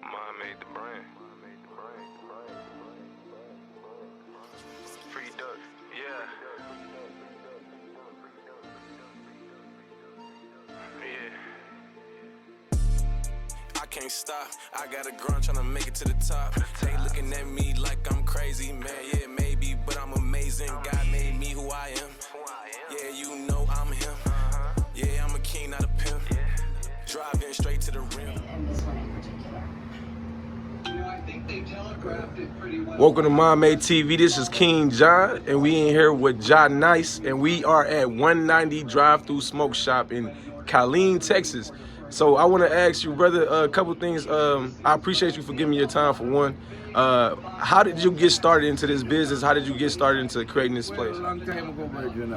Mine made the brand. Free duck. Yeah. I can't stop. I got a grunt trying to make it to the top. They looking at me like I'm crazy, man. Yeah, maybe, but I'm amazing. God made me who I am. Yeah, you know I'm him. Yeah, I'm a king, not a pimp. Driving straight to the rim. Welcome to Mom Made TV. This is King John, and we in here with John Nice, and we are at 190 Drive-Thru Smoke Shop in Killeen, Texas. So I want to ask you, brother, a couple things. I appreciate you for giving me your time for one. How did you get started into this business? How did you get started into creating this place? Well, a long time ago, Virgin,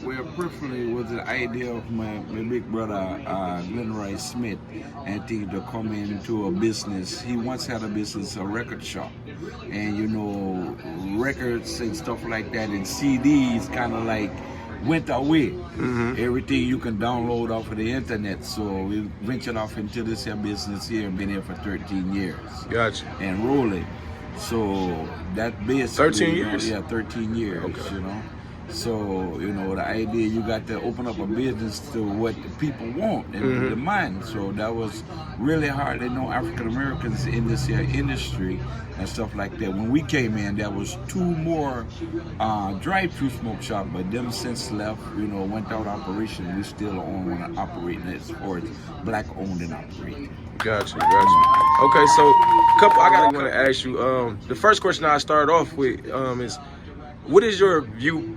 where personally was the idea of my big brother, Glenroy Smith, and things to come into a business. He once had a business, a record shop, and you know, records and stuff like that, and CDs kind of like went away. Everything you can download off of the internet. So we ventured off into this here business here and been here for 13 years. Gotcha. And rolling. So that basically 13 years? Yeah, 13 years, okay. You know. So, you know, the idea you got to open up a business to what the people want and demand. So that was really hard to know African Americans in this here industry and stuff like that. When we came in, there was 2 more drive-through smoke shops, but them since left, you know, went out of operation. We still own one operating as far as black owned and operated. Gotcha. Okay, so I want to ask you. The first question I start off with is, what is your view,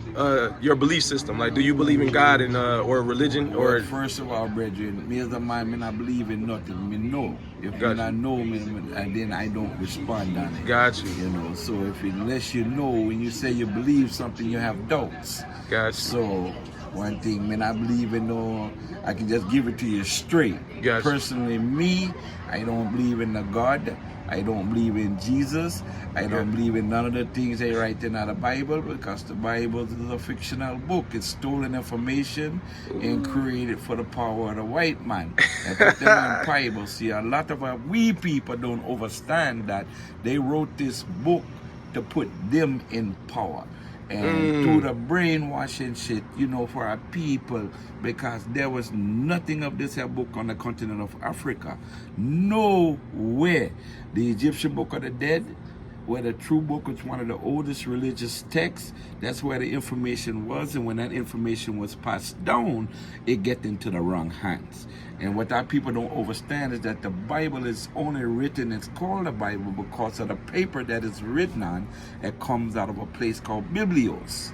your belief system? Like, do you believe in God and or religion? Or well, first of all, brethren, me as a man, me not believe in nothing. Me know. If you not know me, then I don't respond on it. Gotcha. You know. So unless you know, when you say you believe something, you have doubts. Gotcha. So one thing, me not believe in no. I can just give it to you straight. Gotcha. Personally, me, I don't believe in the God. I don't believe in Jesus. I don't believe in none of the things they write in the Bible, because the Bible is a fictional book. It's stolen information and created for the power of the white man. And put them in Bible. See, a lot of we people don't understand that they wrote this book to put them in power. And through the brainwashing shit, you know, for our people, because there was nothing of this here book on the continent of Africa. Nowhere. The Egyptian Book of the Dead, where the true book was one of the oldest religious texts, that's where the information was, and when that information was passed down, it get into the wrong hands. And what our people don't understand is that the Bible is only written, it's called the Bible because of the paper that is written on. It comes out of a place called Biblios.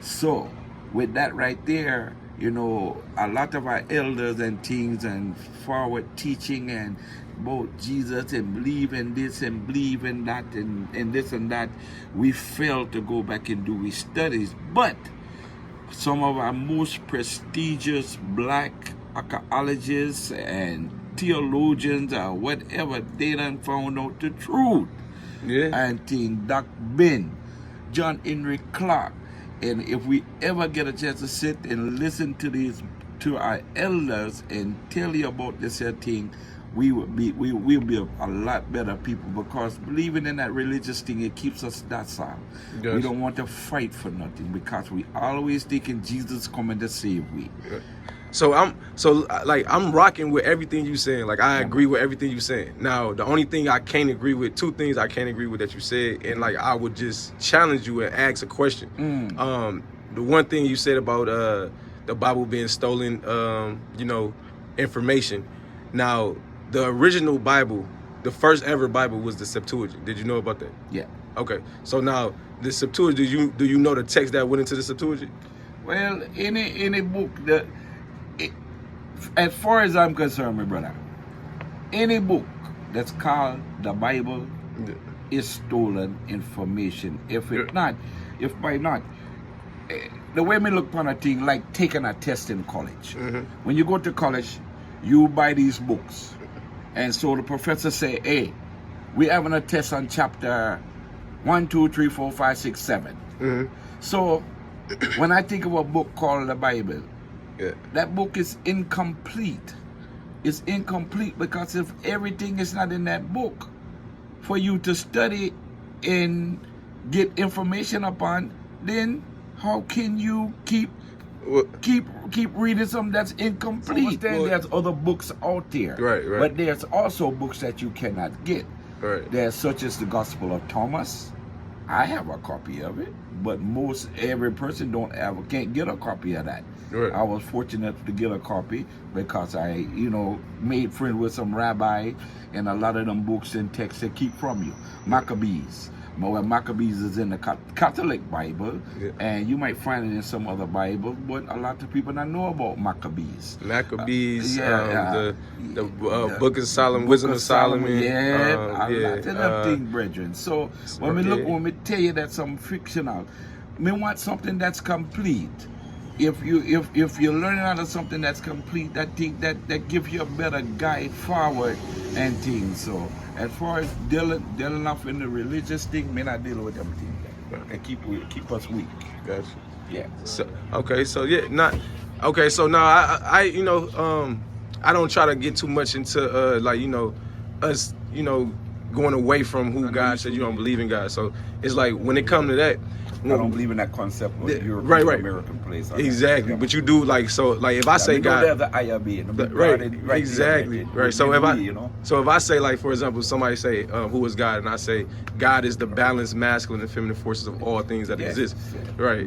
So with that right there, you know, a lot of our elders and things and forward teaching and about Jesus and believe in this and believe in that and this and that, we failed to go back and do his studies. But some of our most prestigious black archaeologists and theologians or whatever, they done found out the truth. Yeah. And think Doc Ben, John Henry Clark. And if we ever get a chance to sit and listen to our elders and tell you about this here thing, we will be a lot better people, because believing in that religious thing, it keeps us docile. Yes. We don't want to fight for nothing, because we always thinking Jesus coming to save we. Yeah. So I'm rocking with everything you saying. Like, I agree with everything you saying. Now, the only thing I can't agree with, 2 things I can't agree with that you said, and like I would just challenge you and ask a question. The one thing you said about the Bible being stolen, you know, information. Now, the original Bible, the first ever Bible, was the Septuagint. Did you know about that? Yeah. Okay. So now the Septuagint, do you know the text that went into the Septuagint? Well, any book that, as far as I'm concerned, my brother, any book that's called the Bible is stolen information. If by not, the way me look upon a thing, like taking a test in college. When you go to college, you buy these books. And so the professor say, hey, we're having a test on chapter 1, 2, 3, 4, 5, 6, 7. So when I think of a book called the Bible, that book is incomplete It's incomplete because if everything is not in that book for you to study and get information upon, then how can you keep reading something that's incomplete? Then there's other books out there, right. But there's also books that you cannot get. Right. There's such as the Gospel of Thomas. I have a copy of it, but every person can't get a copy of that. Right. I was fortunate to get a copy because I, made friends with some rabbi, and a lot of them books and texts they keep from you. Maccabees. Well, Maccabees is in the Catholic Bible, and you might find it in some other Bibles, but a lot of people don't know about Maccabees. The Book of Solomon, Wisdom of Solomon. A lot of them things, brethren. So when we tell you that something fictional, we want something that's complete. If you're learning out of something that's complete, that gives you a better guide forward and things. So as far as dealing off in the religious thing, may not deal with them things and keep us weak. Gotcha. Yeah. So now I don't try to get too much into us going away from who God said you don't believe in God. So it's like when it comes to that, I don't believe in that concept of right. American place. Exactly, but you do if I say God, the IRB, right, exactly, right. So if I say, like, for example, somebody say who is God, and I say God is the balanced masculine and feminine forces of all things that exist, right?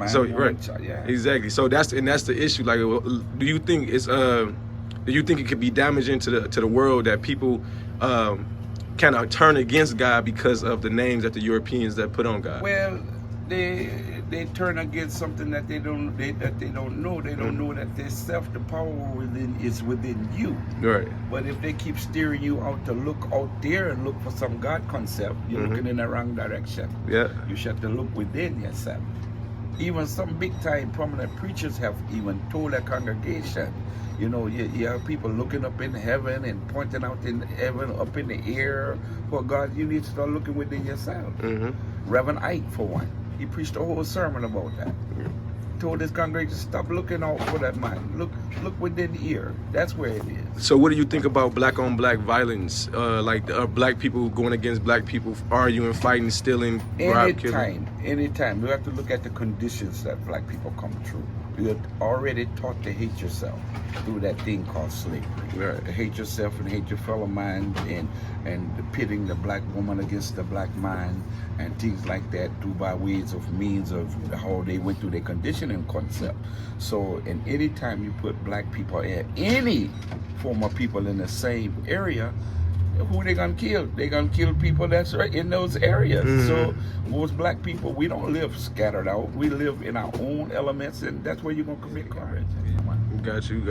Exactly. So that's the issue. Like, do you think it could be damaging to the world that people kind of turn against God because of the names that the Europeans that put on God? Well, they turn against something that they don't know. They don't know that their self, the power is within you. Right. But if they keep steering you out to look out there and look for some God concept, you're looking in the wrong direction. Yeah. You should to look within yourself. Even some big time prominent preachers have even told a congregation, you have people looking up in heaven and pointing out in heaven, up in the air for God. You need to start looking within yourself. Reverend Ike, for one, he preached a whole sermon about that. Told his congregation, stop looking out for that man. Look within the ear. That's where it is. So what do you think about black on black violence? Black people going against black people, arguing, fighting, stealing, killing? Anytime. We have to look at the conditions that black people come through. You are already taught to hate yourself through that thing called slavery. Right. To hate yourself and hate your fellow man, and pitting the black woman against the black man and things like that by means of how they went through their conditioning concept. So, and any time you put black people and any form of people in the same area, who they gonna kill? They gonna kill people that's right in those areas. So most black people, we don't live scattered out. We live in our own elements, and that's where you're gonna commit crime. Got you.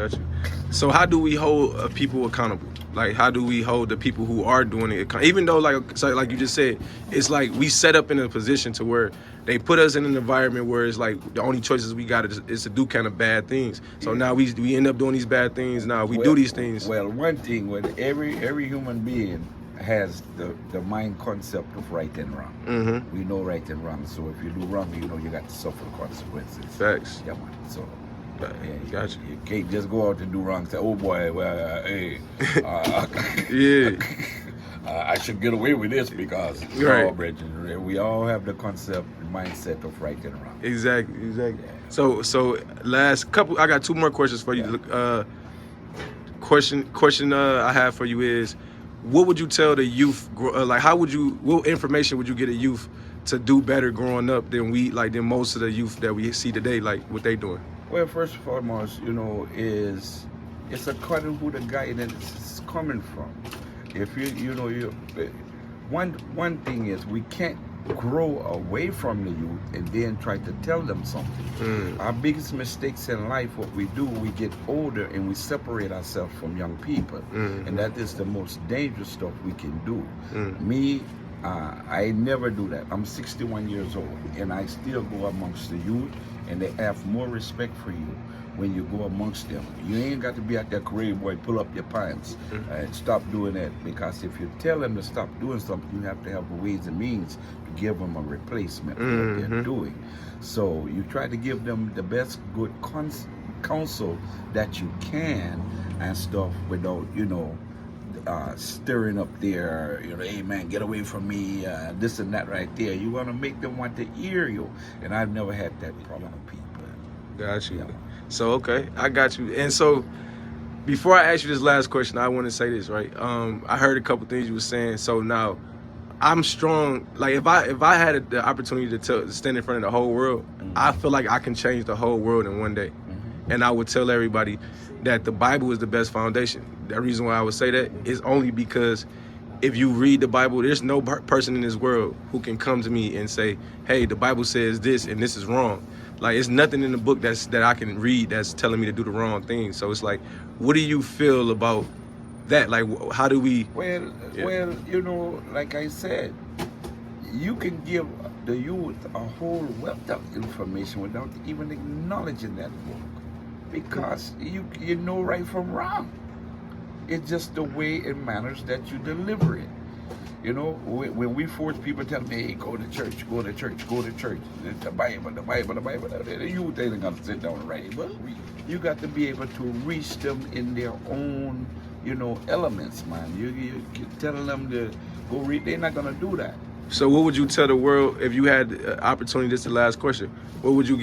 So how do we hold people accountable? Like, how do we hold the people who are doing it even though, like you just said, it's like we set up in a position to where they put us in an environment where it's like the only choices we got is to do kind of bad things. So now we end up doing these bad things. Now we do these things. Well, one thing with every human being has the mind concept of right and wrong. We know right and wrong. So if you do wrong, you got to suffer consequences. Facts. Yeah, man. So. Gotcha. You can't just go out and do wrong and say, oh boy, well, hey, I should get away with this because we all have the concept, the mindset of right and wrong. Exactly. Yeah. So last couple, I got two more questions for you. Yeah. Question I have for you is, what would you tell the youth? What information would you get a youth to do better growing up than most of the youth that we see today, like what they doing? Well, first and foremost, is it's according to who the guidance is coming from. If one thing is we can't grow away from the youth and then try to tell them something. Our biggest mistakes in life, what we do, we get older and we separate ourselves from young people, and that is the most dangerous stuff we can do. Me, I never do that. I'm 61 years old and I still go amongst the youth, and they have more respect for you when you go amongst them. You ain't got to be out there, career boy, pull up your pants and stop doing that, because if you tell them to stop doing something, you have to have ways and means to give them a replacement for what they're doing. So you try to give them the best good counsel that you can, and stuff without, stirring up their, hey man, get away from me, this and that right there. You want to make them want to hear you. And I've never had that problem with people. Got you. Yeah. So, okay, I got you. And so, before I ask you this last question, I want to say this, right? I heard a couple things you were saying. So now, I'm strong. Like if I had the opportunity to stand in front of the whole world, I feel like I can change the whole world in one day. And I would tell everybody that the Bible is the best foundation. The reason why I would say that is only because if you read the Bible, there's no person in this world who can come to me and say, hey, the Bible says this and this is wrong. Like, it's nothing in the book that I can read that's telling me to do the wrong thing. So it's like, what do you feel about that? Like, how do we... Well, like I said, you can give the youth a whole wealth of information without even acknowledging that book. Because you know right from wrong. It's just the way and manners that you deliver it. When we force people to tell me, hey, go to church, go to church, go to church. The Bible. The youth ain't gonna sit down and write. But you got to be able to reach them in their own, elements, man. You telling them to go read, they're not gonna do that. So what would you tell the world if you had the opportunity? This is the last question. What would you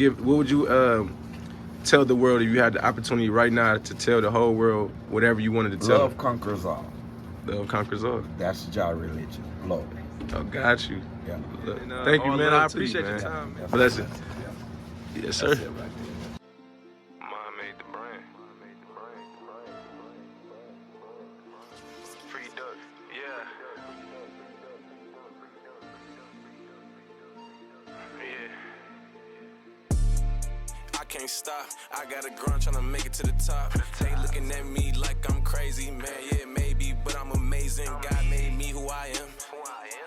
tell the world if you had the opportunity right now to tell the whole world whatever you wanted to tell? Love conquers all. Love conquers all. That's your religion. Love. Oh, got you. Yeah. Thank you, man. I appreciate your time. Blessings. Yes, sir. That's it right there. Mom made the brand. Free duck. Yeah. I can't stop. I got a grind trying to make it to the top. They looking at me like I'm crazy, man. Yeah, maybe, but I'm amazing. God made me who I am.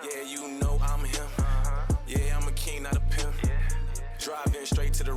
Yeah, you know I'm him. Yeah, I'm a king, not a pimp. Driving straight to the